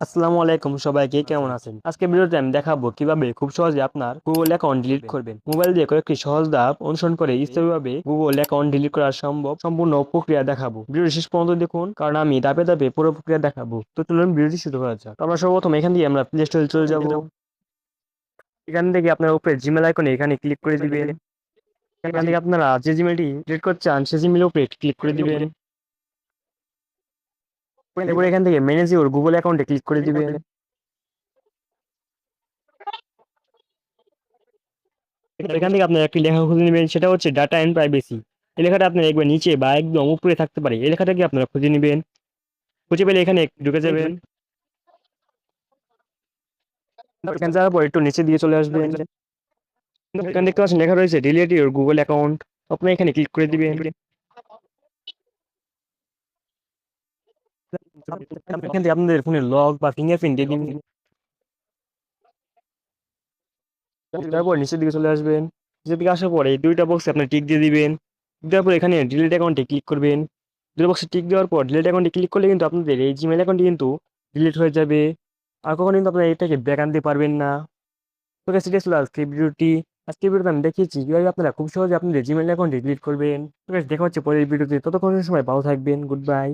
আসসালামু আলাইকুম সবাইকে কেমন আছেন? আজকে ভিডিওতে আমি দেখাবো কিভাবে খুব সহজে আপনার গুগল অ্যাকাউন্ট ডিলিট করবেন। মোবাইল দিয়ে কয়েকটি সহজ ধাপ অনুসরণ করে স্থায়ীভাবে গুগল অ্যাকাউন্ট ডিলিট করা সম্ভব সম্পূর্ণ প্রক্রিয়া দেখাবো। ভিডিওটি শেষ পর্যন্ত দেখুন কারণ আমি ধাপে ধাপে পুরো প্রক্রিয়া দেখাবো। তো চলুন ভিডিওটি শুরু করা যাক। তো আমরা সর্বপ্রথম এখান দিয়ে আমরা প্লে স্টোরে চলে যাব। এখান থেকে আপনার উপরে জিমেল আইকনে এখানে ক্লিক করে দিবেন। এখান থেকে আপনারা যে জিমেলটি ডিলিট করতে চান সেই জিমেলের উপরে ক্লিক করে দিবেন। এরপর এখান থেকে ম্যানেজ ইওর গুগল অ্যাকাউন্টে ক্লিক করে দিবেন। এখান থেকে আপনার একটি লেখা খুঁজে নেবেন, সেটা হচ্ছে ডাটা এন্ড প্রাইভেসি। এই লেখাটা আপনার একবার নিচে বা একদম উপরে থাকতে পারে, এই লেখাটাকে আপনারা খুঁজে নেবেন। খুঁজে পেলে এখানে ঢুকে যাবেন। এখানে যাওয়ার পর একটু নিচে দিয়ে চলে আসবেন। এখানে দেখতে পাচ্ছেন লেখা রয়েছে ডিলিট ইওর গুগল অ্যাকাউন্ট। আপনি এখানে ক্লিক করে দিবেন। এখান থেকে আপনাদের ফোনের লক বা ফিঙ্গারপ্রিন্ট দিয়ে দিবেন। তারপর নিচের দিকে চলে আসবেন। নিচের দিকে আসার পরে এই দুইটা বক্সে আপনি টিক দিয়ে দিবেন। দেওয়ার পর এখানে ডিলিট অ্যাকাউন্টে ক্লিক করবেন। দুটো বক্সে টিক দেওয়ার পর ডিলিট অ্যাকাউন্টে ক্লিক করলে কিন্তু আপনাদের এই জিমেল অ্যাকাউন্টটি কিন্তু ডিলিট হয়ে যাবে। আর কখনো কিন্তু আপনারা এটাকে ব্যাক আনতে পারবেন না। তো গাইস, এটা ছিল আজকের ভিডিওটি। আজকের ভিডিওতে আমি দেখিয়েছি কিভাবে আপনারা খুব সহজে আপনাদের জিমেল অ্যাকাউন্ট ডিলিট করবেন। তো গাইস, দেখা হচ্ছে পরের ভিডিওতে। ততক্ষণ সময় ভালো থাকবেন। Good bye.